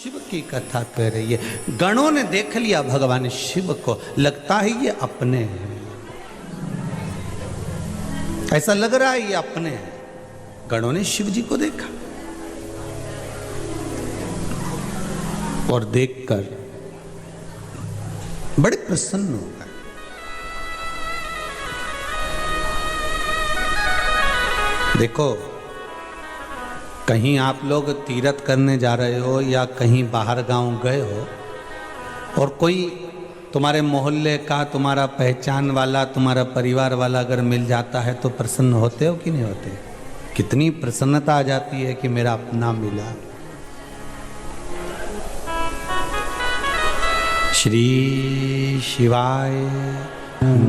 शिव की कथा कह रही है। गणों ने देख लिया भगवान शिव को, लगता है ये अपने हैं, ऐसा लग रहा है ये अपने हैं। गणों ने शिव जी को देखा और देखकर बड़े प्रसन्न हो गए। देखो, कहीं आप लोग तीर्थ करने जा रहे हो या कहीं बाहर गांव गए हो और कोई तुम्हारे मोहल्ले का, तुम्हारा पहचान वाला, तुम्हारा परिवार वाला अगर मिल जाता है तो प्रसन्न होते हो कि नहीं होते? कितनी प्रसन्नता आ जाती है कि मेरा अपना मिला। श्री शिवाय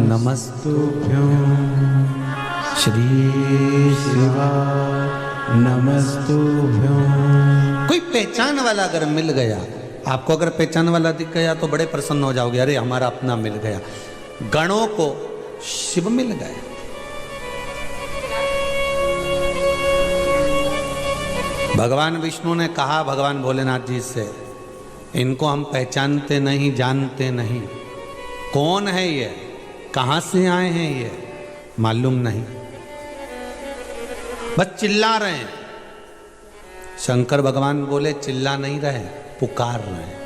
नमस्तुभ्यं, श्री शिवाय नमस्तुभ्यं। कोई पहचान वाला अगर मिल गया, आपको अगर पहचान वाला दिख गया तो बड़े प्रसन्न हो जाओगे, अरे हमारा अपना मिल गया। गणों को शिव मिल गए। भगवान विष्णु ने कहा भगवान भोलेनाथ जी से, इनको हम पहचानते नहीं, जानते नहीं, कौन है ये, कहां से आए हैं ये मालूम नहीं, बस चिल्ला रहे हैं। शंकर भगवान बोले चिल्ला नहीं रहे, पुकार रहे हैं।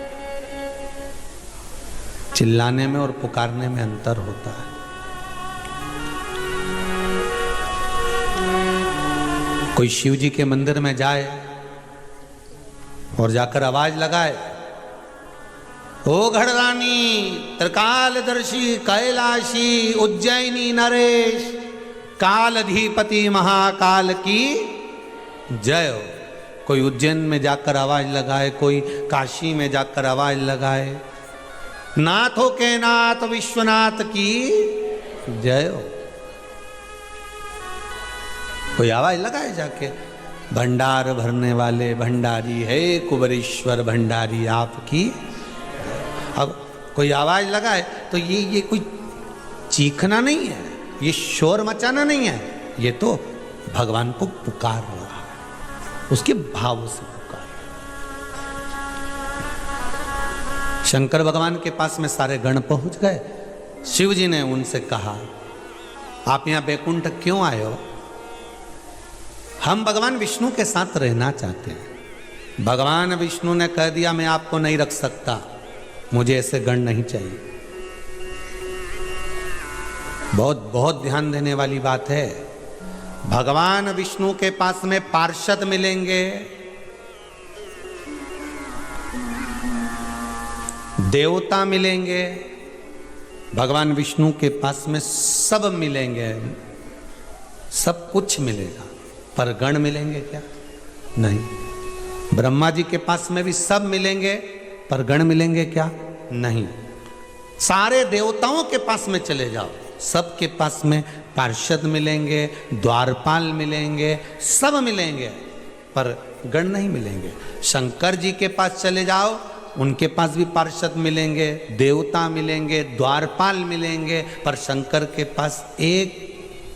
चिल्लाने में और पुकारने में अंतर होता है। कोई शिव जी के मंदिर में जाए और जाकर आवाज लगाए, ओ घड़रानी, त्रिकालदर्शी, कैलाशी, उज्जैनी नरेश, कालाधिपति महाकाल की जय हो। कोई उज्जैन में जाकर आवाज लगाए, कोई काशी में जाकर आवाज लगाए, नाथों के नाथ विश्वनाथ की जय हो। कोई आवाज लगाए जाके, भंडार भरने वाले भंडारी है कुबरेश्वर भंडारी आपकी। अब कोई आवाज लगाए तो ये कोई चीखना नहीं है, ये शोर मचाना नहीं है, ये तो भगवान को पुकार रहा है, उसके भाव से पुकार। शंकर भगवान के पास में सारे गण पहुंच गए। शिव जी ने उनसे कहा, आप यहां बैकुंठ क्यों आए हो? हम भगवान विष्णु के साथ रहना चाहते हैं। भगवान विष्णु ने कह दिया, मैं आपको नहीं रख सकता, मुझे ऐसे गण नहीं चाहिए। बहुत बहुत ध्यान देने वाली बात है। भगवान विष्णु के पास में पार्षद मिलेंगे, देवता मिलेंगे, भगवान विष्णु के पास में सब मिलेंगे, सब कुछ मिलेगा, पर गण मिलेंगे क्या? नहीं। ब्रह्मा जी के पास में भी सब मिलेंगे, पर गण मिलेंगे क्या? नहीं। सारे देवताओं के पास में चले जाओ, सबके पास में पार्षद मिलेंगे, द्वारपाल मिलेंगे, सब मिलेंगे, पर गण नहीं मिलेंगे। शंकर जी के पास चले जाओ, उनके पास भी पार्षद मिलेंगे, देवता मिलेंगे, द्वारपाल मिलेंगे, पर शंकर के पास एक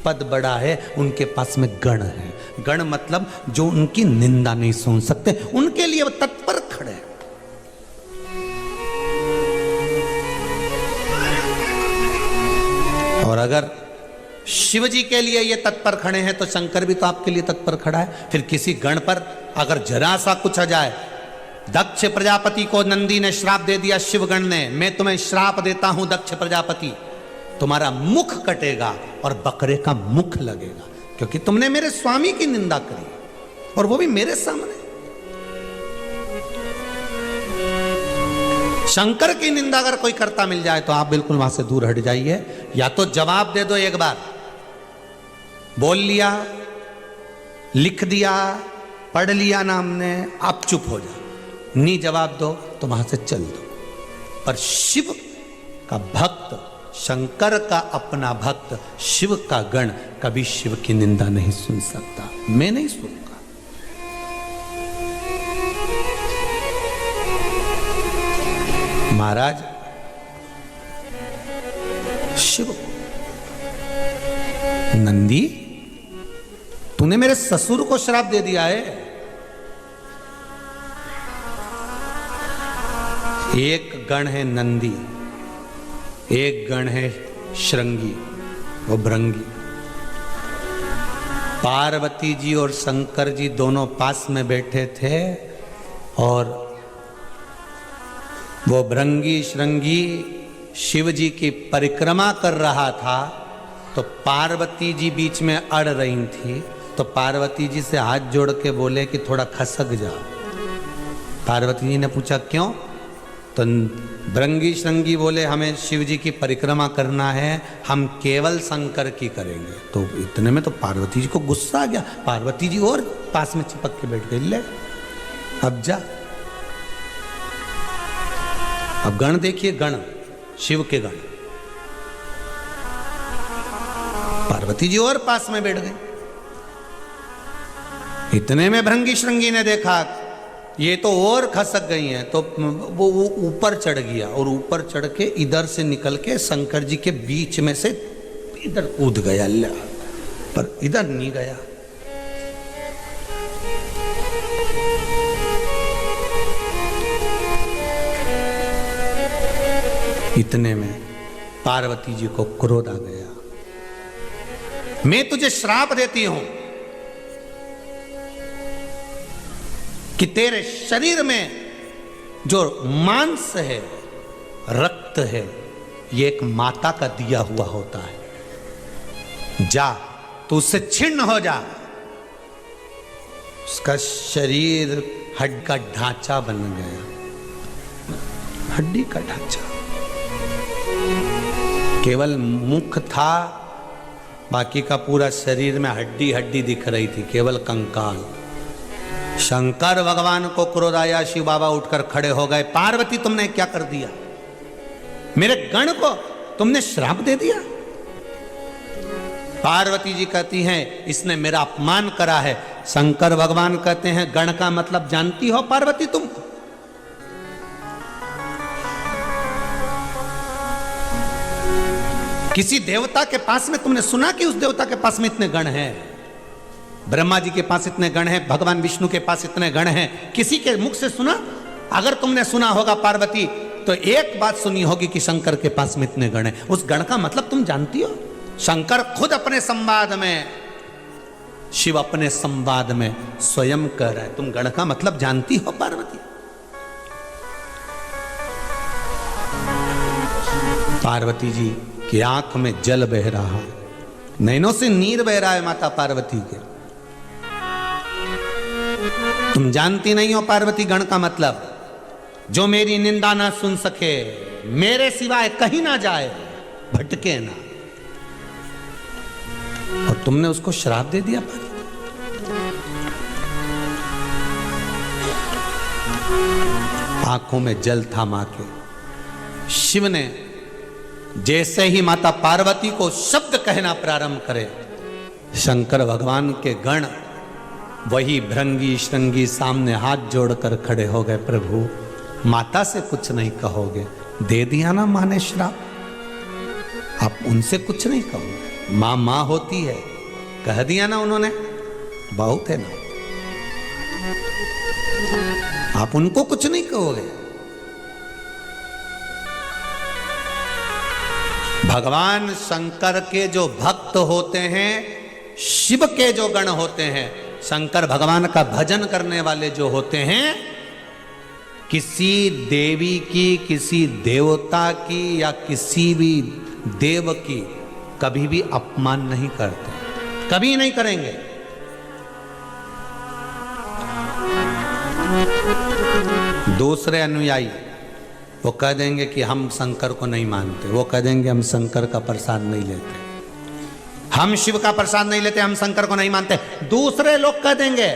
पद बड़ा है, उनके पास में गण है। गण मतलब जो उनकी निंदा नहीं सुन सकते, उनके लिए वो तत्पर खड़े। और अगर शिव जी के लिए ये तत्पर खड़े हैं तो शंकर भी तो आपके लिए तत्पर खड़ा है। फिर किसी गण पर अगर जरा सा कुछ आ जाए, दक्ष प्रजापति को नंदी ने श्राप दे दिया, शिवगण ने, मैं तुम्हें श्राप देता हूं दक्ष प्रजापति, तुम्हारा मुख कटेगा और बकरे का मुख लगेगा, क्योंकि तुमने मेरे स्वामी की निंदा करी और वो भी मेरे सामने। शंकर की निंदा अगर कोई करता मिल जाए तो आप बिल्कुल वहां से दूर हट जाइए, या तो जवाब दे दो, एक बार बोल लिया, लिख दिया, पढ़ लिया नाम ने, आप चुप हो जाओ। नहीं जवाब दो तो वहां से चल दो। पर शिव का भक्त, शंकर का अपना भक्त, शिव का गण कभी शिव की निंदा नहीं सुन सकता। मैं नहीं सुनूंगा। महाराज शिव, नंदी तूने मेरे ससुर को श्राप दे दिया है, एक गण है नंदी, एक गण है श्रृंगी और भृंगी। पार्वती जी और शंकर जी दोनों पास में बैठे थे और वो भृंगी श्रृंगी शिव जी की परिक्रमा कर रहा था, तो पार्वती जी बीच में अड़ रही थी। तो पार्वती जी से हाथ जोड़ के बोले कि थोड़ा खसक जा। पार्वती जी ने पूछा क्यों? तो भृंगी श्रृंगी बोले हमें शिव जी की परिक्रमा करना है, हम केवल शंकर की करेंगे। तो इतने में तो पार्वती जी को गुस्सा आ गया। पार्वती जी और पास में चिपक के बैठ गई, ले अब जा। अब गण देखिए, गण शिव के गण। पार्वती जी और पास में बैठ गई। इतने में भृंगी श्रृंगी ने देखा ये तो और खसक गई हैं, तो वो ऊपर चढ़ गया और ऊपर चढ़ के इधर से निकल के शंकर जी के बीच में से इधर कूद गया, पर इधर नहीं गया। इतने में पार्वती जी को क्रोध आ गया। मैं तुझे श्राप देती हूं कि तेरे शरीर में जो मांस है, रक्त है, ये एक माता का दिया हुआ होता है। जा तू उससे छिन्न हो जा। उसका शरीर हड्डी का ढांचा बन गया, हड्डी का ढांचा। केवल मुख था, बाकी का पूरा शरीर में हड्डी हड्डी दिख रही थी, केवल कंकाल। शंकर भगवान को क्रोध आया, शिव बाबा उठकर खड़े हो गए। पार्वती तुमने क्या कर दिया? मेरे गण को तुमने श्राप दे दिया। पार्वती जी कहती हैं इसने मेरा अपमान करा है। शंकर भगवान कहते हैं गण का मतलब जानती हो पार्वती तुम? किसी देवता के पास में तुमने सुना कि उस देवता के पास में इतने गण हैं? ब्रह्मा जी के पास इतने गण हैं, भगवान विष्णु के पास इतने गण हैं, किसी के मुख से सुना? अगर तुमने सुना होगा पार्वती, तो एक बात सुनी होगी कि शंकर के पास में इतने गण हैं। उस गण का मतलब तुम जानती हो? शंकर खुद अपने संवाद में, शिव अपने संवाद में स्वयं कह रहा है, तुम गण का मतलब जानती हो पार्वती? पार्वती जी की आंख में जल बह रहा है, नैनों से नीर बह रहा है माता पार्वती के। तुम जानती नहीं हो पार्वती गण का मतलब? जो मेरी निंदा ना सुन सके, मेरे सिवाय कहीं ना जाए, भटके ना, और तुमने उसको श्राप दे दिया पार्वती। आंखों में जल था मां के। शिव ने जैसे ही माता पार्वती को शब्द कहना प्रारंभ करे, शंकर भगवान के गण वही भृंगी श्रृंगी सामने हाथ जोड़कर खड़े हो गए। प्रभु माता से कुछ नहीं कहोगे? दे दिया ना मां ने श्राप, आप उनसे कुछ नहीं कहोगे? मां मां होती है, कह दिया ना उन्होंने, बहुत है ना, आप उनको कुछ नहीं कहोगे? भगवान शंकर के जो भक्त होते हैं, शिव के जो गण होते हैं, शंकर भगवान का भजन करने वाले जो होते हैं, किसी देवी की, किसी देवता की या किसी भी देव की कभी भी अपमान नहीं करते, कभी नहीं करेंगे। दूसरे अनुयायी वो कह देंगे कि हम शंकर को नहीं मानते, वो कह देंगे हम शंकर का प्रसाद नहीं लेते, हम शिव का प्रसाद नहीं लेते, हम शंकर को नहीं मानते। दूसरे लोग कह देंगे,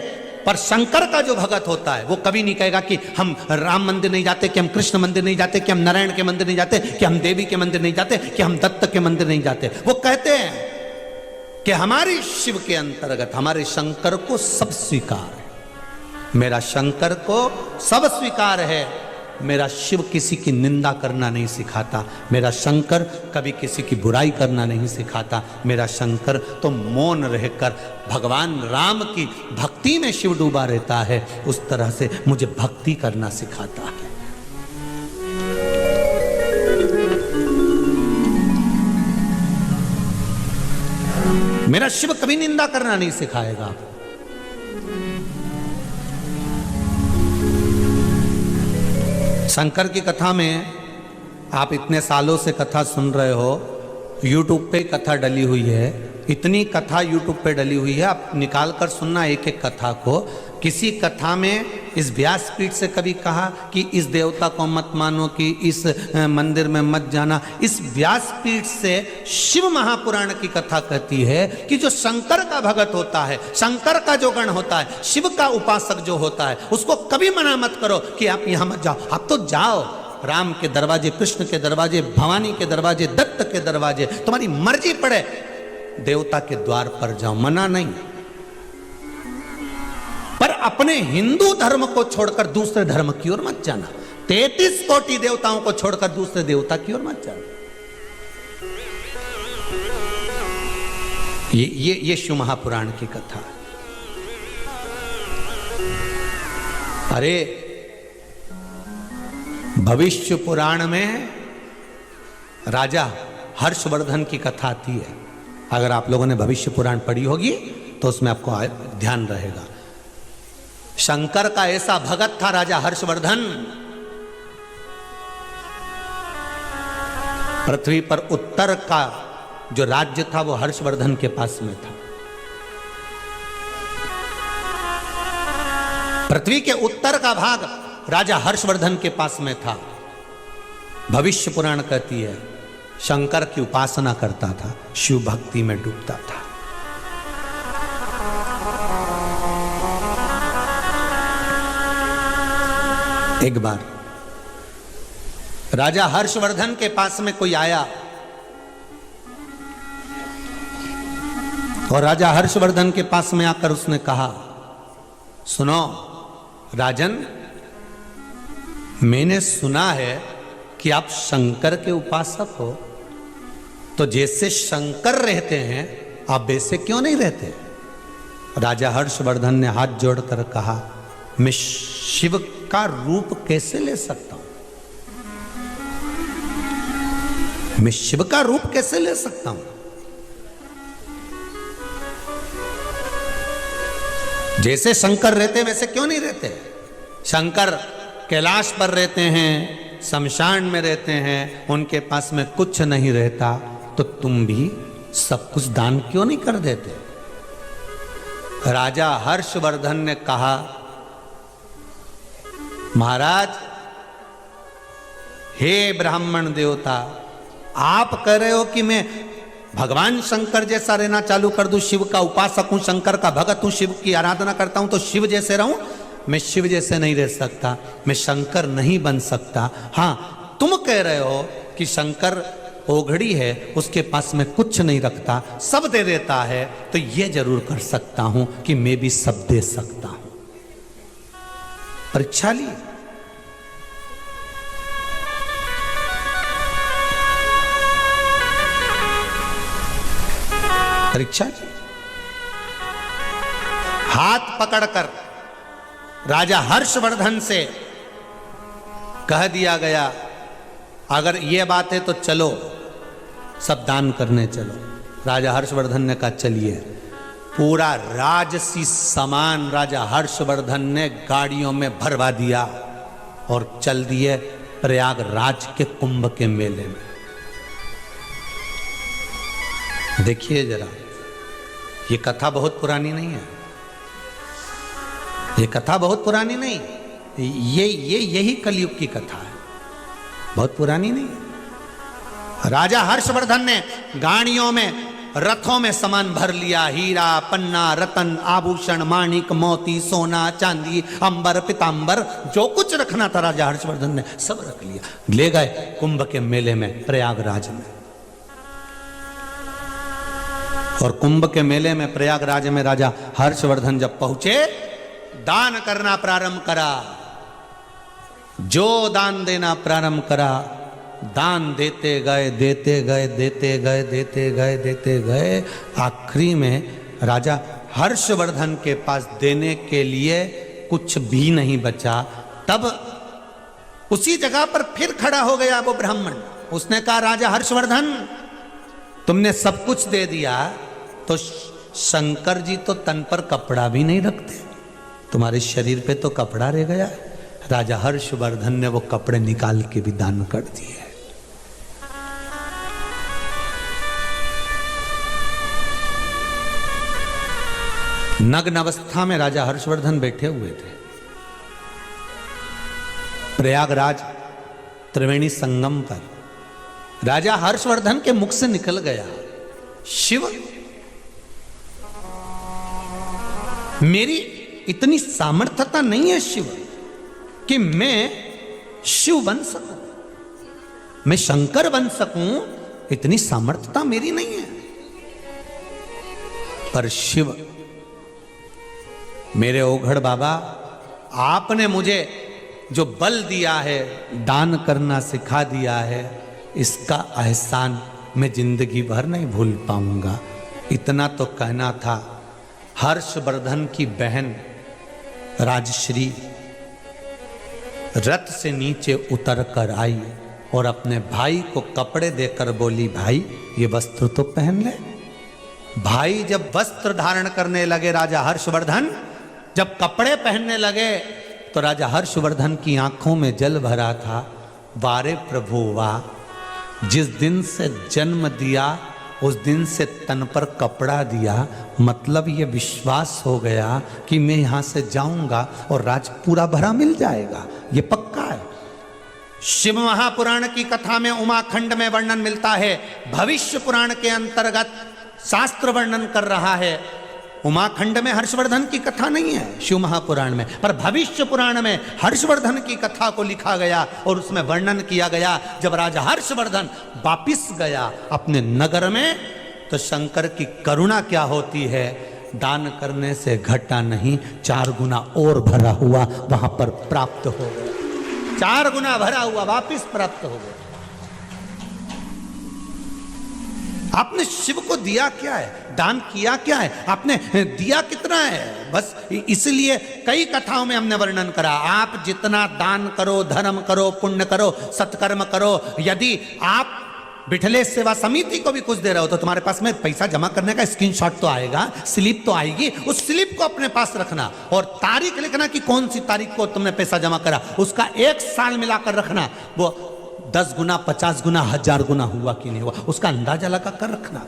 पर शंकर का जो भगत होता है वो कभी नहीं कहेगा कि हम राम मंदिर नहीं जाते, कि हम कृष्ण मंदिर नहीं जाते, कि हम नारायण के मंदिर नहीं जाते, कि हम देवी के मंदिर नहीं जाते, कि हम दत्त के मंदिर नहीं जाते। वो कहते हैं कि हमारे शिव के अंतर्गत हमारे शंकर को सब स्वीकार है, मेरा शंकर को सब स्वीकार है, मेरा शिव किसी की निंदा करना नहीं सिखाता, मेरा शंकर कभी किसी की बुराई करना नहीं सिखाता, मेरा शंकर तो मौन रहकर भगवान राम की भक्ति में शिव डूबा रहता है, उस तरह से मुझे भक्ति करना सिखाता है। मेरा शिव कभी निंदा करना नहीं सिखाएगा। शंकर की कथा में आप इतने सालों से कथा सुन रहे हो, यूट्यूब पे कथा डली हुई है, इतनी कथा यूट्यूब पे डली हुई है, आप निकाल कर सुनना एक एक कथा को। किसी कथा में इस व्यासपीठ से कभी कहा कि इस देवता को मत मानो, कि इस मंदिर में मत जाना। इस व्यासपीठ से शिव महापुराण की कथा कहती है कि जो शंकर का भगत होता है, शंकर का जो गण होता है, शिव का उपासक जो होता है, उसको कभी मना मत करो कि आप यहां मत जाओ। आप तो जाओ, राम के दरवाजे, कृष्ण के दरवाजे, भवानी के दरवाजे, दत्त के दरवाजे, तुम्हारी मर्जी पड़े, देवता के द्वार पर जाओ, मना नहीं। पर अपने हिंदू धर्म को छोड़कर दूसरे धर्म की ओर मत जाना। 33 कोटि देवताओं को छोड़कर दूसरे देवता की ओर मत जाना। ये शिव महापुराण की कथा। अरे भविष्य पुराण में राजा हर्षवर्धन की कथा आती है। अगर आप लोगों ने भविष्य पुराण पढ़ी होगी तो उसमें आपको ध्यान रहेगा। शंकर का ऐसा भगत था राजा हर्षवर्धन, पृथ्वी पर उत्तर का जो राज्य था वो हर्षवर्धन के पास में था। पृथ्वी के उत्तर का भाग राजा हर्षवर्धन के पास में था। भविष्य पुराण कहती है शंकर की उपासना करता था, शिव भक्ति में डूबता था। एक बार राजा हर्षवर्धन के पास में कोई आया और राजा हर्षवर्धन के पास में आकर उसने कहा, सुनो राजन, मैंने सुना है कि आप शंकर के उपासक हो, तो जैसे शंकर रहते हैं आप वैसे क्यों नहीं रहते? राजा हर्षवर्धन ने हाथ जोड़कर कहा, मैं शिव का रूप कैसे ले सकता हूं? मैं शिव का रूप कैसे ले सकता हूं? जैसे शंकर रहते वैसे क्यों नहीं रहते? शंकर कैलाश पर रहते हैं, शमशान में रहते हैं, उनके पास में कुछ नहीं रहता, तो तुम भी सब कुछ दान क्यों नहीं कर देते? राजा हर्षवर्धन ने कहा, महाराज, हे ब्राह्मण देवता, आप कह रहे हो कि मैं भगवान शंकर जैसा रहना चालू कर दूं, शिव का उपासक हूं, शंकर का भगत हूं, शिव की आराधना करता हूं, तो शिव जैसे रहूं? मैं शिव जैसे नहीं रह सकता, मैं शंकर नहीं बन सकता। हां, तुम कह रहे हो कि शंकर ओघड़ी है, उसके पास में कुछ नहीं रखता, सब दे देता है, तो यह जरूर कर सकता हूं कि मैं भी सब दे सकता हूं। परीक्षा ली। परीक्षा ली। हाथ पकड़कर राजा हर्षवर्धन से कह दिया गया, अगर यह बात है तो चलो सब दान करने चलो। राजा हर्षवर्धन ने कहा चलिए। पूरा राजसी सामान राजा हर्षवर्धन ने गाड़ियों में भरवा दिया और चल दिए प्रयागराज के कुंभ के मेले में। देखिए जरा, ये कथा बहुत पुरानी नहीं है, ये कथा बहुत पुरानी नहीं, यही कलयुग की कथा है, बहुत पुरानी नहीं है। राजा हर्षवर्धन ने गाड़ियों में, रथों में सामान भर लिया, हीरा, पन्ना, रतन, आभूषण, माणिक, मोती, सोना, चांदी, अंबर, पीतांबर, जो कुछ रखना था राजा हर्षवर्धन ने सब रख लिया, ले गए कुंभ के मेले में प्रयागराज में। और कुंभ के मेले में प्रयागराज में राजा हर्षवर्धन जब पहुंचे, दान करना प्रारंभ करा, जो दान देना प्रारंभ करा, दान देते गए, देते गए, देते गए, देते गए, देते गए, आखिरी में राजा हर्षवर्धन के पास देने के लिए कुछ भी नहीं बचा। तब उसी जगह पर फिर खड़ा हो गया वो ब्राह्मण। उसने कहा, राजा हर्षवर्धन, तुमने सब कुछ दे दिया, तो शंकर जी तो तन पर कपड़ा भी नहीं रखते, तुम्हारे शरीर पे तो कपड़ा रह गया है। राजा हर्षवर्धन ने वो कपड़े निकाल के भी दान कर दिए। नग्न अवस्था में राजा हर्षवर्धन बैठे हुए थे। प्रयागराज त्रिवेणी संगम पर राजा हर्षवर्धन के मुख से निकल गया, शिव मेरी इतनी सामर्थ्यता नहीं है शिव कि मैं शिव बन सकूं, मैं शंकर बन सकूं, इतनी सामर्थ्यता मेरी नहीं है। पर शिव मेरे ओघड़ बाबा, आपने मुझे जो बल दिया है, दान करना सिखा दिया है, इसका एहसान मैं जिंदगी भर नहीं भूल पाऊंगा। इतना तो कहना था। हर्षवर्धन की बहन राजश्री रथ से नीचे उतर कर आई और अपने भाई को कपड़े देकर बोली, भाई ये वस्त्र तो पहन ले। भाई जब वस्त्र धारण करने लगे, राजा हर्षवर्धन जब कपड़े पहनने लगे, तो राजा हर्षवर्धन की आंखों में जल भरा था। वारे प्रभु वाह, जिस दिन से जन्म दिया उस दिन से तन पर कपड़ा दिया, मतलब ये विश्वास हो गया कि मैं यहां से जाऊंगा और राज पूरा भरा मिल जाएगा, ये पक्का है। शिव महापुराण की कथा में उमाखंड में वर्णन मिलता है, भविष्य पुराण के अंतर्गत शास्त्र वर्णन कर रहा है। उमाखंड में हर्षवर्धन की कथा नहीं है शिव महापुराण में, पर भविष्य पुराण में हर्षवर्धन की कथा को लिखा गया और उसमें वर्णन किया गया। जब राजा हर्षवर्धन वापिस गया अपने नगर में, तो शंकर की करुणा क्या होती है, दान करने से घटा नहीं, 4 गुना और भरा हुआ वहां पर प्राप्त हो गया। 4 गुना भरा हुआ वापिस प्राप्त हो गया। आपने शिव को दिया क्या है, दान किया क्या है, आपने दिया कितना है? बस इसलिए कई कथाओं में हमने वर्णन करा, आप जितना दान करो, धर्म करो, पुण्य करो, सत्कर्म करो, यदि आप बिठले सेवा समिति को भी कुछ दे रहे हो तो तुम्हारे पास में पैसा जमा करने का स्क्रीनशॉट तो आएगा, स्लिप तो आएगी, उस स्लिप को अपने पास रखना और तारीख लिखना कि कौन सी तारीख को तुमने पैसा जमा करा, उसका 1 साल मिलाकर रखना, वो 10 गुना, 50 गुना, 1000 गुना हुआ कि नहीं हुआ, उसका अंदाजा लगा कर रखना।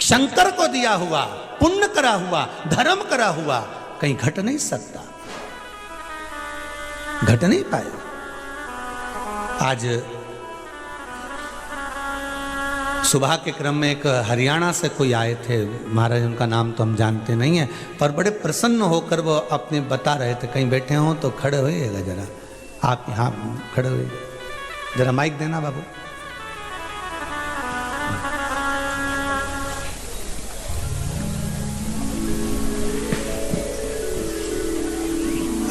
शंकर को दिया हुआ, पुण्य करा हुआ, धर्म करा हुआ कहीं घट नहीं सकता, घट नहीं पाया। आज सुबह के क्रम में एक हरियाणा से कोई आए थे महाराज, उनका नाम तो हम जानते नहीं है, पर बड़े प्रसन्न होकर वो अपने बता रहे थे। कहीं बैठे हों तो खड़े होइएगा जरा, आप यहाँ खड़े होइए, जरा माइक देना बाबू।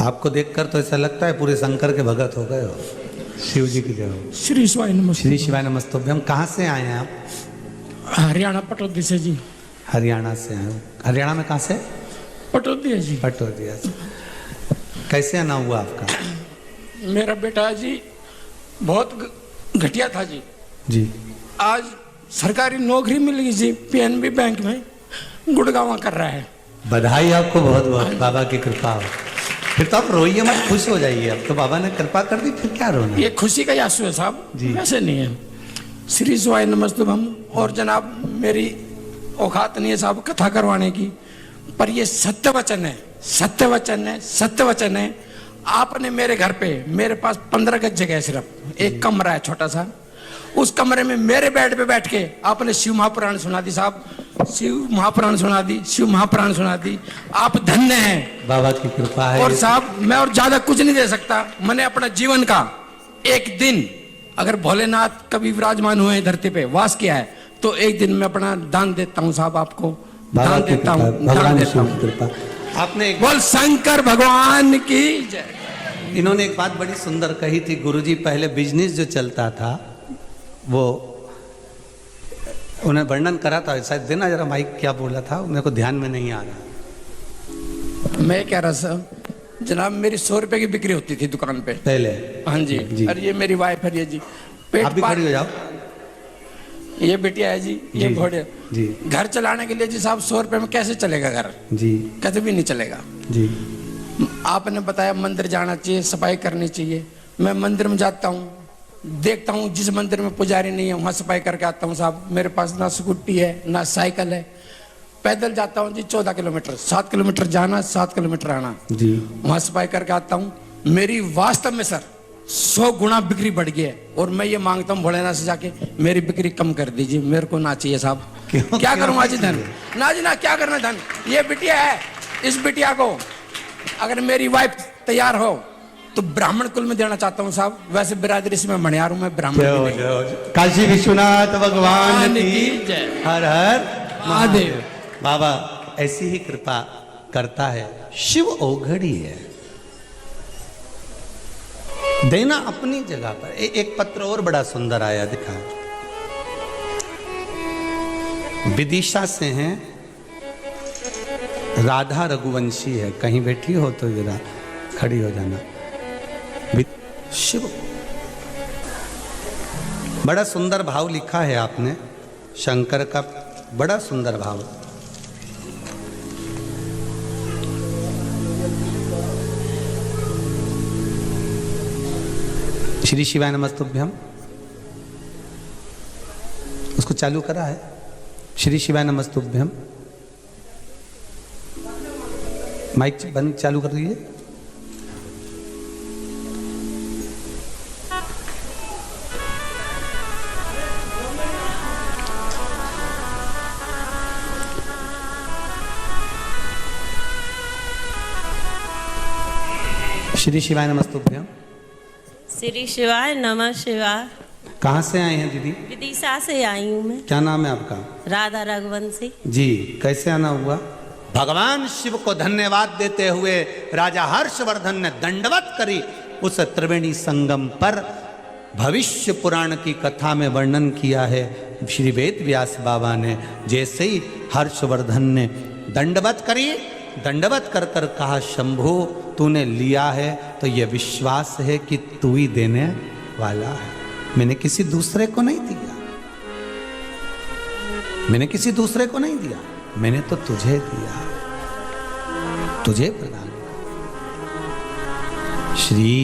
आपको देखकर तो ऐसा लगता है पूरे शंकर के भगत हो गए हो। शिव जी की जय हो। श्री शिवाय नमस्ते। श्री शिवाय नमस्ते। हम कहाँ से आए हैं आप? हरियाणा पटौदी से जी। हरियाणा से आए हो? हरियाणा में कहाँ से? पटौदी जी। पटौदी से। कैसे आना हुआ आपका? मेरा बेटा जी बहुत घटिया था जी। जी। आज सरकारी नौकरी मिल गई जी, पीएनबी बैंक में गुड़गांव कर रहा है। बधाई आपको बहुत बहुत, बाबा की कृपा हो। फिर तो आप रोइए मत, खुश हो जाइए, अब तो बाबा ने कृपा कर दी, फिर क्या रोना? ये खुशी का आंसू है साहब, वैसे नहीं है। श्री शिवाय नमस्तुभम। और जनाब मेरी औकात नहीं है साहब कथा करवाने की, पर ये सत्य वचन है, सत्य वचन है, सत्य वचन है। आपने मेरे घर पे, मेरे पास 15 गज जगह है, सिर्फ एक कमरा है छोटा सा, उस कमरे में मेरे बेड पे बैठ के आपने शिव महापुराण सुना दी साहब, शिव महापुराण सुना दी, शिव महापुराण सुना दी। आप धन्य हैं, बाबा की कृपा है। और साहब मैं और ज्यादा कुछ नहीं दे सकता। मैंने अपना जीवन का एक दिन, अगर भोलेनाथ कभी विराजमान हुए धरती पे वास किया है, तो एक दिन मैं अपना दान देता हूँ साहब, आपको दान देता हूँ, दान देता हूँ। आपने एक बोल शंकर भगवान की जय। इन्होंने एक बात बड़ी सुंदर कही थी, गुरुजी पहले बिजनेस जो चलता था वो उन्हें वर्णन करा था, शायद देना जरा माइक, क्या बोला था मेरे को ध्यान में नहीं आ रहा। मैं कह रहा सर जनाब, मेरी 100 रुपए की बिक्री होती थी दुकान पे पहले। हाँ जी। और ये मेरी वाइफ है, ये जी आप भी खड़ी हो जाओ। ये बिटिया है जी, ये घोड़े जी घर चलाने के लिए जी साहब 100 रुपए में कैसे चलेगा घर? जी कभी भी नहीं चलेगा। जी आपने बताया मंदिर जाना चाहिए, सफाई करनी चाहिए। मैं मंदिर में जाता हूँ, देखता हूँ जिस मंदिर में पुजारी नहीं है वहाँ सफाई करके आता हूँ साहब। मेरे पास ना स्कूटी है ना साइकिल है, पैदल जाता हूँ जी 14 किलोमीटर, 7 किलोमीटर जाना 7 किलोमीटर आना जी वहाँ सफाई करके आता हूँ। मेरी वास्तव में सर 100 गुना बिक्री बढ़ गई है और मैं ये मांगता हूँ भोलेनाथ से जाके मेरी बिक्री कम कर दीजिए, मेरे को ना चाहिए साहब। क्या करूँ आज धन? ना जी ना, क्या करना धन? ये बिटिया है, इस बिटिया को अगर मेरी वाइफ तैयार हो तो ब्राह्मण कुल में देना चाहता हूँ साहब। वैसे बिरादरी से मैं मणियार हूँ, मैं ब्राह्मण भी नहीं। काशी विश्वनाथ भगवान की की जय। हर हर महादेव। बाबा ऐसी ही कृपा करता है, शिव औघड़ी है। देना अपनी जगह पर। एक पत्र और बड़ा सुंदर आया, दिखा। विदिशा से हैं, राधा रघुवंशी है। कहीं बैठी हो तो जरा खड़ी हो जाना। शिव, बड़ा सुंदर भाव लिखा है आपने, शंकर का बड़ा सुंदर भाव। श्री शिवाय नमस्तुभ्यम, उसको चालू करा है। श्री शिवाय नमस्तुभ्यम, माइक बंद चालू कर दीजिए। श्री शिवाय नमस्तुभ्यम। श्री शिवाय नमः शिवाय। कहाँ से आए हैं दीदी? विदिशा से आई हूँ मैं। क्या नाम है आपका? राधा रघुवंशी जी। कैसे आना हुआ? भगवान शिव को धन्यवाद देते हुए राजा हर्षवर्धन ने दंडवत करी उस त्रिवेणी संगम पर। भविष्य पुराण की कथा में वर्णन किया है श्री वेद व्यास बाबा ने। जैसे ही हर्षवर्धन ने दंडवत करी, दंडवत कर कर कहा, शंभो तूने लिया है तो यह विश्वास है कि तू ही देने वाला है। मैंने किसी दूसरे को नहीं दिया, मैंने किसी दूसरे को नहीं दिया, मैंने तो तुझे दिया, तुझे प्रदान किया। श्री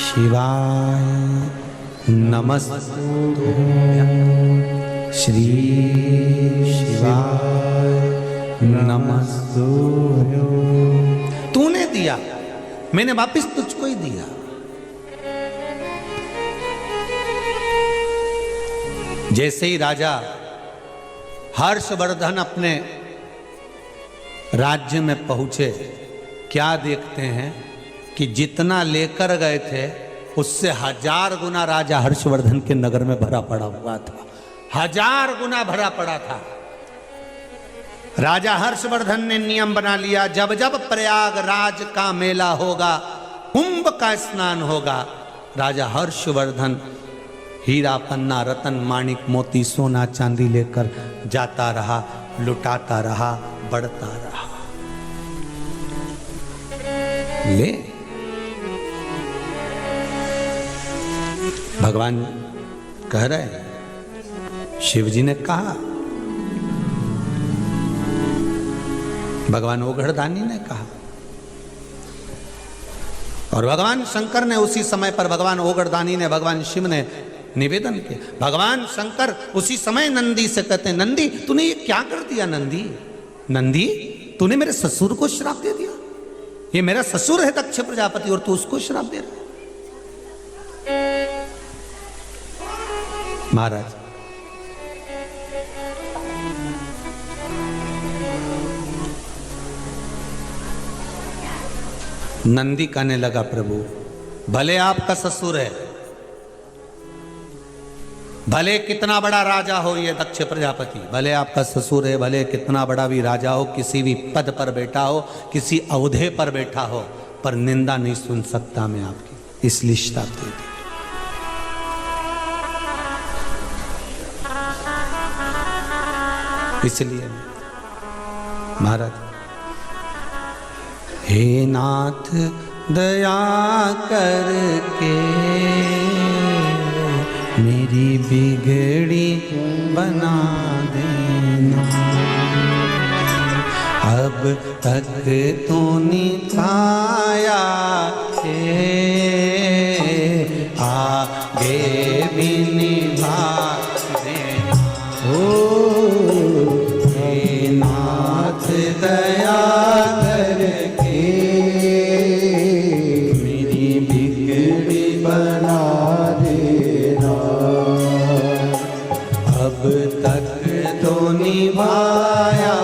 शिवाय नमस्तुभ्यं, श्री शिवाय नमस्तुभ्यं। तूने दिया, मैंने वापिस तुझको ही दिया। जैसे ही राजा हर्षवर्धन अपने राज्य में पहुंचे, क्या देखते हैं कि जितना लेकर गए थे उससे 1000 गुना राजा हर्षवर्धन के नगर में भरा पड़ा हुआ था। 1000 गुना भरा पड़ा था। राजा हर्षवर्धन ने नियम बना लिया, जब जब प्रयागराज का मेला होगा, कुंभ का स्नान होगा, राजा हर्षवर्धन हीरा पन्ना रतन माणिक मोती सोना चांदी लेकर जाता रहा, लुटाता रहा, बढ़ता रहा। ले भगवान कह रहे हैं, शिव जी ने कहा, भगवान ओघड़दानी ने कहा, और भगवान शंकर ने उसी समय पर, भगवान ओघड़दानी ने भगवान शिव ने निवेदन किया। भगवान शंकर उसी समय नंदी से कहते हैं, नंदी तूने ये क्या कर दिया? नंदी, नंदी तूने मेरे ससुर को श्राप दे दिया। ये मेरा ससुर है दक्ष प्रजापति और तू उसको श्राप दे रहा। महाराज नंदी कहने लगा, प्रभु भले आपका ससुर है, भले कितना बड़ा राजा हो ये दक्ष प्रजापति, भले आपका ससुर है, भले कितना बड़ा भी राजा हो, किसी भी पद पर बैठा हो, किसी औहदे पर बैठा हो, पर निंदा नहीं सुन सकता मैं आपकी, इसलिए श्राप दे दी। इसलिए महाराज, हे नाथ दया करके मेरी बिगड़ी बना तक तूने पाया आगे भी निभा देना हो हे नाथ दया करके मेरी बिगड़ी बना देना अब तक तो निभाया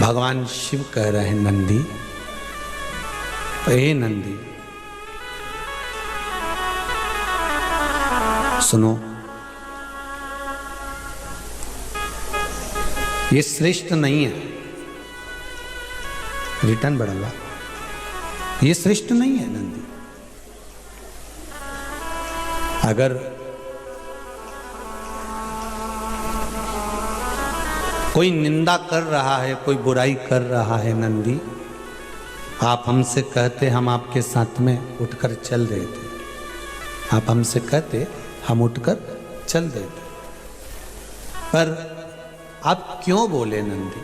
भगवान शिव कह रहे हैं नंदी, हे नंदी सुनो, ये श्रेष्ठ नहीं है। रिटर्न बढ़ा, ये श्रेष्ठ नहीं है नंदी। अगर कोई निंदा कर रहा है, कोई बुराई कर रहा है नंदी, आप हमसे कहते हम आपके साथ में उठकर चल देते, आप हमसे कहते हम उठकर चल देते, पर आप क्यों बोले नंदी?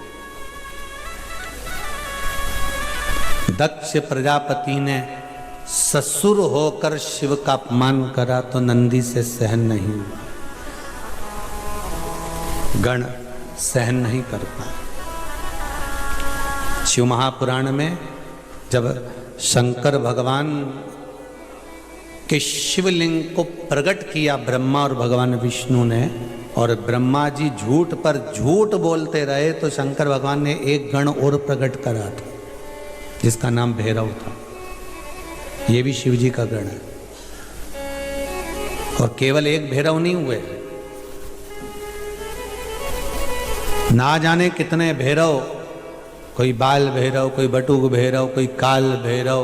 दक्ष प्रजापति ने ससुर होकर शिव का अपमान करा तो नंदी से सहन नहीं हुआ, गण सहन नहीं कर पाए। शिव महापुराण में जब शंकर भगवान के शिवलिंग को प्रकट किया ब्रह्मा और भगवान विष्णु ने, और ब्रह्मा जी झूठ पर झूठ बोलते रहे, तो शंकर भगवान ने एक गण और प्रकट करा था जिसका नाम भैरव था। ये भी शिव जी का गण है, और केवल एक भैरव नहीं हुए, ना जाने कितने भैरव, कोई बाल भैरव, कोई बटुक भैरव, कोई काल भैरव,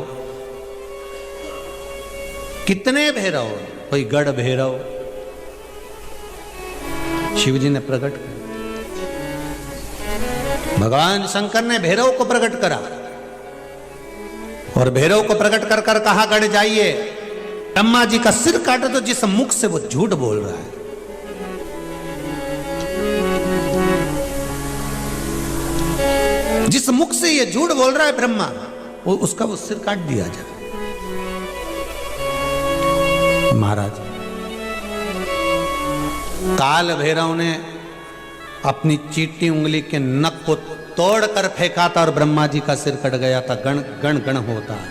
कितने भैरव, कोई गढ़ भैरव शिव जी ने प्रकट किया। भगवान शंकर ने भैरव को प्रकट करा, और भैरव को प्रकट कर कर कहा गढ़ जाइए, ब्रह्मा जी का सिर काटो, तो जिस मुख से वो झूठ बोल रहा है, जिस मुख से ये झूठ बोल रहा है ब्रह्मा, वो उसका वो सिर काट दिया जाए। महाराज काल भैरव ने अपनी चीटी उंगली के नख को तोड़कर फेंका था और ब्रह्मा जी का सिर कट गया था। गण गण गण होता है।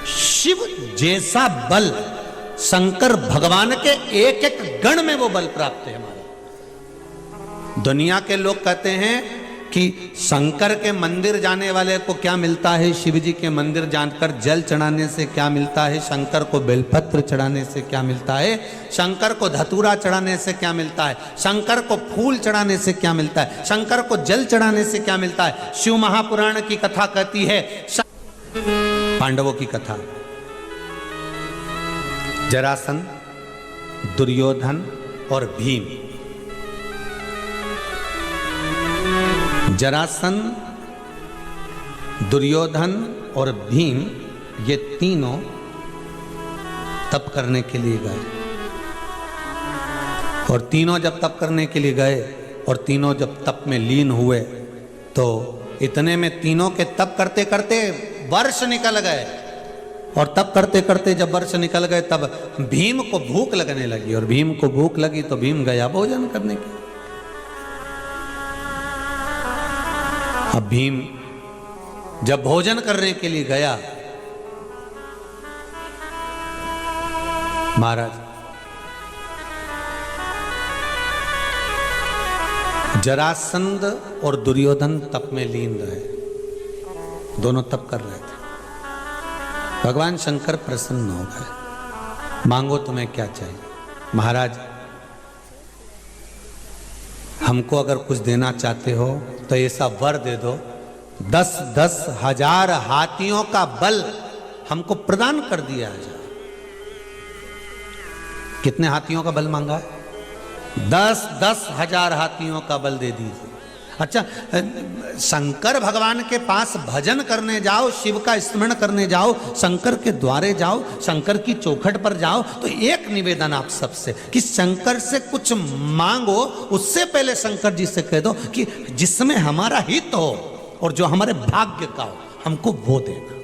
शिव जैसा बल शंकर भगवान के एक एक गण में वो बल प्राप्त है। हमारा दुनिया के लोग कहते हैं कि शंकर के मंदिर जाने वाले को क्या मिलता है, शिव जी के मंदिर जानकर जल चढ़ाने से क्या मिलता है, शंकर को बेलपत्र चढ़ाने से क्या मिलता है, शंकर को धतूरा चढ़ाने से क्या मिलता है, शंकर को फूल चढ़ाने से क्या मिलता है, शंकर को जल चढ़ाने से क्या मिलता है। शिव महापुराण की कथा कहती है, पांडवों की कथा, जरासंध, दुर्योधन और भीम। जरासंध, दुर्योधन और भीम ये तीनों तप करने के लिए गए, और तीनों जब तप करने के लिए गए और तीनों जब तप में लीन हुए, तो इतने में तीनों के तप करते करते वर्ष निकल गए, और तप करते करते जब वर्ष निकल गए तब भीम को भूख लगने लगी, और भीम को भूख लगी तो भीम गया भोजन करने के। अब भीम जब भोजन करने के लिए गया, महाराज जरासंध और दुर्योधन तप में लीन रहे, दोनों तप कर रहे थे। भगवान शंकर प्रसन्न हो गए, मांगो तुम्हें क्या चाहिए। महाराज हमको अगर कुछ देना चाहते हो तो ऐसा वर दे दो, 10-10 हजार हाथियों का बल हमको प्रदान कर दिया जाए। कितने हाथियों का बल मांगा है? 10-10 हजार हाथियों का बल दे दीजिए। अच्छा, शंकर भगवान के पास भजन करने जाओ, शिव का स्मरण करने जाओ, शंकर के द्वारे जाओ, शंकर की चौखट पर जाओ, तो एक निवेदन आप सबसे कि शंकर से कुछ मांगो, उससे पहले शंकर जी से कह दो कि जिसमें हमारा हित हो और जो हमारे भाग्य का हो, हमको वो देना।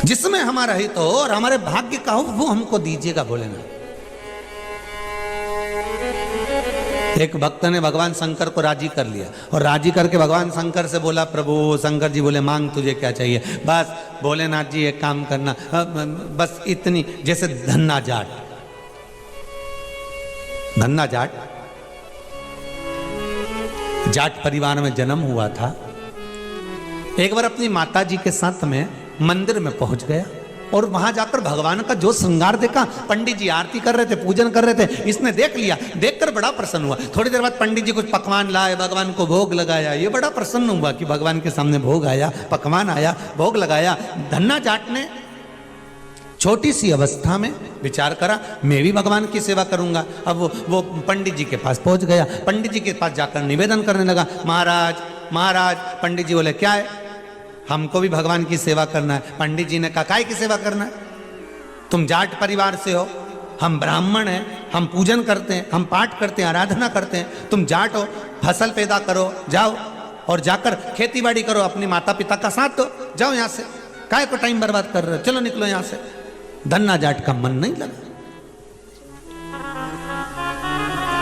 जिसमें हमारा हित हो और हमारे भाग्य का हो, वो हमको दीजिएगा भोलेनाथ। एक भक्त ने भगवान शंकर को राजी कर लिया और राजी करके भगवान शंकर से बोला, प्रभु। शंकर जी बोले, मांग तुझे क्या चाहिए? बस भोलेनाथ जी एक काम करना, बस इतनी, जैसे धन्ना जाट जाट परिवार में जन्म हुआ था। एक बार अपनी माता जी के साथ में मंदिर में पहुंच गया और वहां जाकर भगवान का जो श्रृंगार देखा, पंडित जी आरती कर रहे थे, पूजन कर रहे थे, इसने देख लिया। देखकर बड़ा प्रसन्न हुआ। थोड़ी देर बाद पंडित जी कुछ पकवान लाए, भगवान को भोग लगाया। ये बड़ा प्रसन्न हुआ कि भगवान के सामने भोग आया, पकवान आया, भोग लगाया। धन्ना जाट ने छोटी सी अवस्था में विचार करा, मैं भी भगवान की सेवा करूंगा। अब वो पंडित जी के पास पहुंच गया। पंडित जी के पास जाकर निवेदन करने लगा, महाराज। पंडित जी बोले, क्या है? हमको भी भगवान की सेवा करना है। पंडित जी ने कहा, काय की सेवा करना है? तुम जाट परिवार से हो, हम ब्राह्मण हैं, हम पूजन करते हैं, हम पाठ करते हैं, आराधना करते हैं। तुम जाट हो, फसल पैदा करो, जाओ और जाकर खेती बाड़ी करो, अपने माता पिता का साथ दो, जाओ यहाँ से, काय को टाइम बर्बाद कर रहे हो, चलो निकलो यहाँ से। धन्ना जाट का मन नहीं लगा,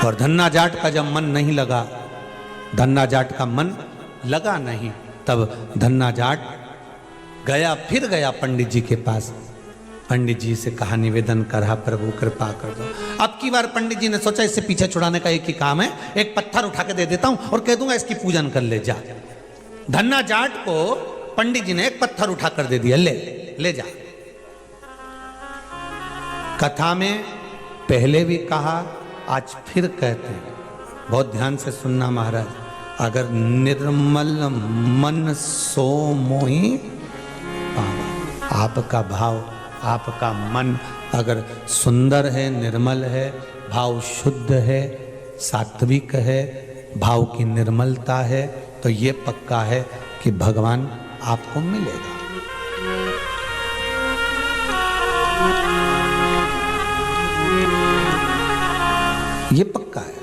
और धन्ना जाट का जब मन नहीं लगा, धन्ना जाट का मन लगा नहीं, तब धन्ना जाट फिर गया पंडित जी के पास। पंडित जी से कहा, निवेदन करा, प्रभु कृपा कर दो। अब की बार पंडित जी ने सोचा, इससे पीछे छुड़ाने का एक ही काम है, एक पत्थर उठा के दे देता हूं और कह दूंगा इसकी पूजन कर ले जा। धन्ना जाट को पंडित जी ने एक पत्थर उठा कर दे दिया, ले जा। कथा में पहले भी कहा, आज फिर कहते हैं, बहुत ध्यान से सुनना महाराज। अगर निर्मल मन सो मोहि पावा, आपका भाव, आपका मन अगर सुंदर है, निर्मल है, भाव शुद्ध है, सात्विक है, भाव की निर्मलता है, तो ये पक्का है कि भगवान आपको मिलेगा। ये पक्का है।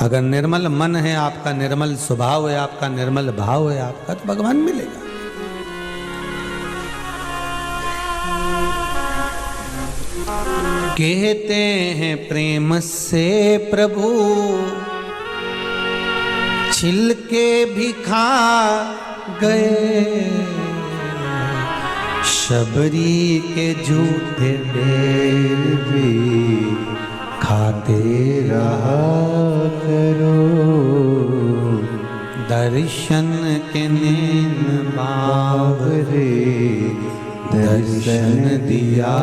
अगर निर्मल मन है आपका, निर्मल स्वभाव है आपका, निर्मल भाव है आपका, तो भगवान मिलेगा। कहते हैं प्रेम से प्रभु छिलके भी खा गए, शबरी के झूठे बेर भी खाते रहा करो, दर्शन के नैन बावरे दर्शन दिया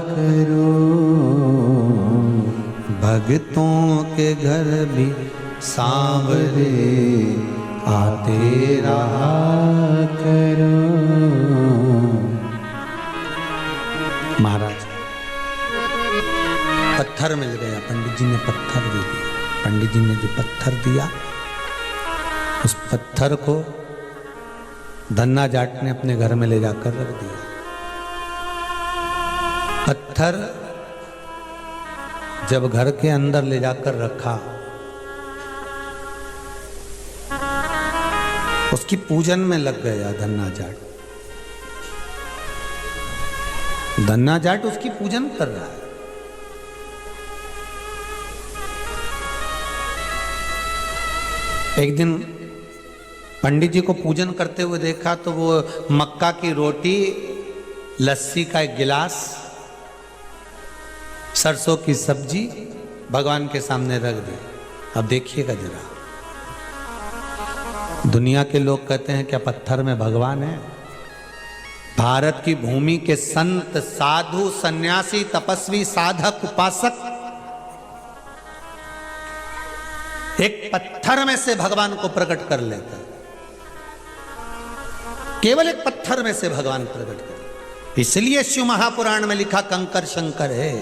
करो, भक्तों के घर भी सांवरे आते रहा करो। महाराज पत्थर मिल गया, पंडित जी ने पत्थर दे दिया। पंडित जी ने जो पत्थर दिया, उस पत्थर को धन्ना जाट ने अपने घर में ले जाकर रख दिया। पत्थर जब घर के अंदर ले जाकर रखा, उसकी पूजन में लग गया धन्ना जाट। धन्ना जाट उसकी पूजन कर रहा है। एक दिन पंडित जी को पूजन करते हुए देखा तो वो मक्का की रोटी, लस्सी का एक गिलास, सरसों की सब्जी भगवान के सामने रख दी। अब देखिएगा जरा, दुनिया के लोग कहते हैं क्या पत्थर में भगवान है? भारत की भूमि के संत, साधु, सन्यासी, तपस्वी, साधक, उपासक एक पत्थर में से भगवान को प्रकट कर लेते हैं। केवल एक पत्थर में से भगवान प्रकट कर, इसलिए शिव महापुराण में लिखा कंकर शंकर है।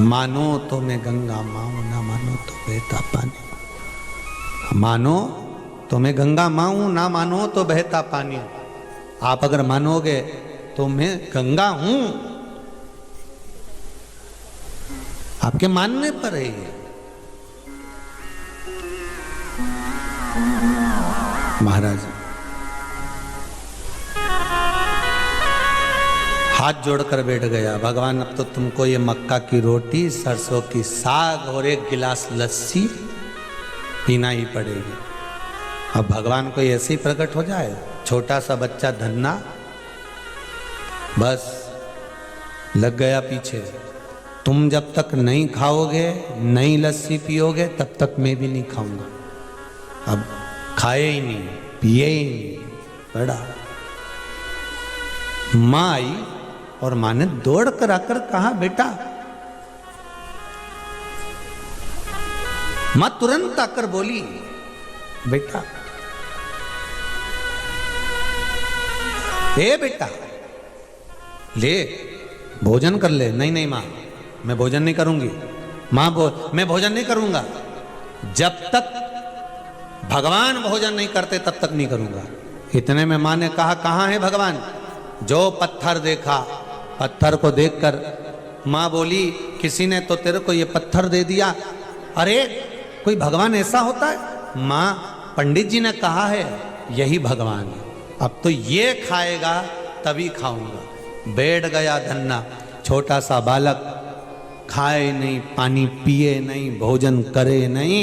मानो तो मैं गंगा माऊं, ना मानो तो बहता पानी। मानो तो मैं गंगा माऊं, ना मानो तो बहता पानी। आप अगर मानोगे तो मैं गंगा हूं, आपके मानने पर है ये। महाराज हाथ जोड़कर बैठ गया, भगवान अब तो तुमको ये मक्का की रोटी, सरसों की साग और एक गिलास लस्सी पीना ही पड़ेगी। अब भगवान को ऐसे ही प्रकट हो जाए, छोटा सा बच्चा धन्ना बस लग गया पीछे। तुम जब तक नहीं खाओगे, नहीं लस्सी पियोगे, तब तक मैं भी नहीं खाऊंगा। अब खाए ही नहीं, पिए ही नहीं, बड़ा। मां आई और मां ने दौड़ कर आकर कहा, बेटा। मां तुरंत आकर बोली, बेटा, ए बेटा, ले भोजन कर ले। नहीं नहीं मां, मैं भोजन नहीं करूंगी। मां मैं भोजन नहीं करूंगा। जब तक भगवान भोजन नहीं करते तब तक नहीं करूंगा। इतने में मां ने कहा, कहां है भगवान? जो पत्थर देखा, पत्थर को देखकर मां बोली, किसी ने तो तेरे को ये पत्थर दे दिया। अरे कोई भगवान ऐसा होता है? मां, पंडित जी ने कहा है यही भगवान है। अब तो ये खाएगा तभी खाऊंगा। बैठ गया धन्ना, छोटा सा बालक, खाए नहीं, पानी पिए नहीं, भोजन करे नहीं।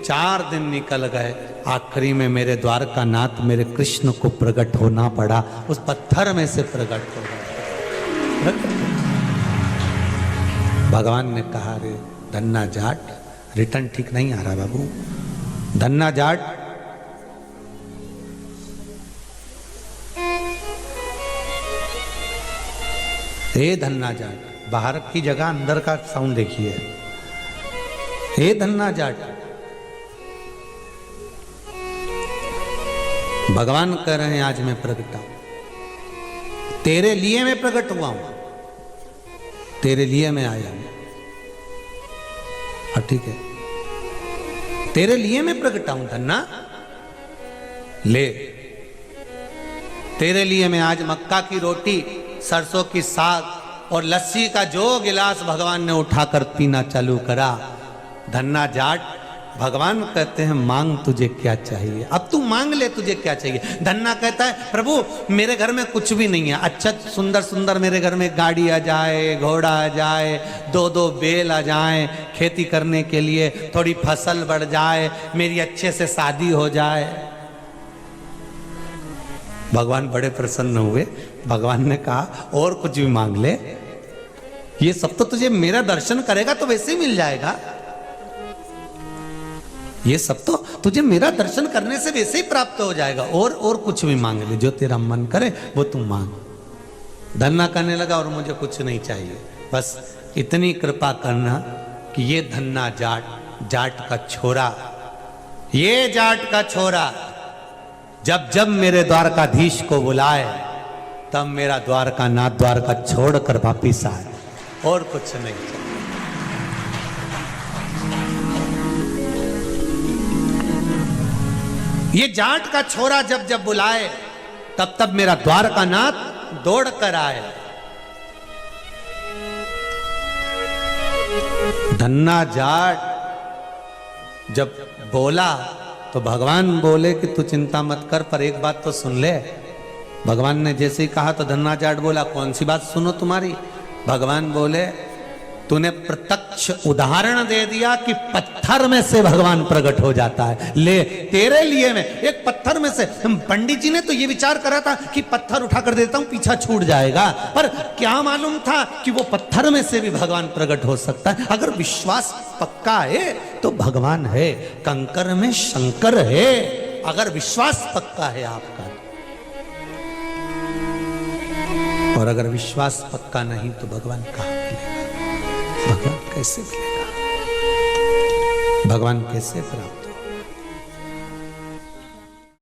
4 दिन निकल गए। आखिरी में मेरे द्वारका नाथ, मेरे कृष्ण को प्रकट होना पड़ा। उस पत्थर में से प्रकट हो गया। भगवान ने कहा, रे धन्ना जाट, रिटर्न ठीक नहीं आ रहा बाबू। धन्ना जाट, हे धन्ना जाट, बाहर की जगह अंदर का साउंड देखिए। हे धन्ना जाट, भगवान कह रहे हैं आज मैं प्रकट हूं, तेरे लिए मैं प्रकट हुआ हूं, तेरे लिए मैं आया हूं। ठीक है, तेरे लिए मैं प्रकट हूं धन्ना, ले तेरे लिए मैं आज मक्का की रोटी, सरसों की साग और लस्सी का जो गिलास भगवान ने उठाकर पीना चालू करा। धन्ना जाट, भगवान कहते हैं मांग तुझे क्या चाहिए, अब तू मांग ले, तुझे क्या चाहिए। धन्ना कहता है, प्रभु मेरे घर में कुछ भी नहीं है, अच्छा सुंदर सुंदर मेरे घर में गाड़ी आ जाए, घोड़ा आ जाए, 2-2 बैल आ जाए, खेती करने के लिए थोड़ी फसल बढ़ जाए, मेरी अच्छे से शादी हो जाए। भगवान बड़े प्रसन्न हुए। भगवान ने कहा, और कुछ भी मांग ले, ये सब तो तुझे मेरा दर्शन करेगा तो वैसे ही मिल जाएगा। ये सब तो तुझे मेरा दर्शन करने से वैसे ही प्राप्त हो जाएगा। और कुछ भी मांग ले, जो तेरा मन करे वो तू मांग। धन्ना कहने लगा, और मुझे कुछ नहीं चाहिए, बस इतनी कृपा करना कि ये धन्ना जाट का छोरा, ये जाट का छोरा जब जब मेरे द्वारकाधीश को बुलाए तब मेरा द्वारका नाथ द्वारका छोड़कर वापिस आए, और कुछ नहीं चाहिए। ये जाट का छोरा जब जब बुलाए तब तब मेरा द्वारका नाथ दौड़ कर आए। धन्ना जाट जब बोला तो भगवान बोले कि तू चिंता मत कर, पर एक बात तो सुन ले। भगवान ने जैसे ही कहा तो धन्ना जाट बोला, कौन सी बात सुनो तुम्हारी? भगवान बोले, तूने प्रत्यक्ष उदाहरण दे दिया कि पत्थर में से भगवान प्रकट हो जाता है। ले तेरे लिए मैं एक पत्थर में से, पंडित जी ने तो ये विचार करा था कि पत्थर उठा कर देता हूं पीछा छूट जाएगा, पर क्या मालूम था कि वो पत्थर में से भी भगवान प्रकट हो सकता है। अगर विश्वास पक्का है तो भगवान है, कंकर में शंकर है। अगर विश्वास पक्का है आपका, और अगर विश्वास पक्का नहीं तो भगवान कहाँ मिलेगा, भगवान कैसे मिलेगा, भगवान कैसे प्राप्त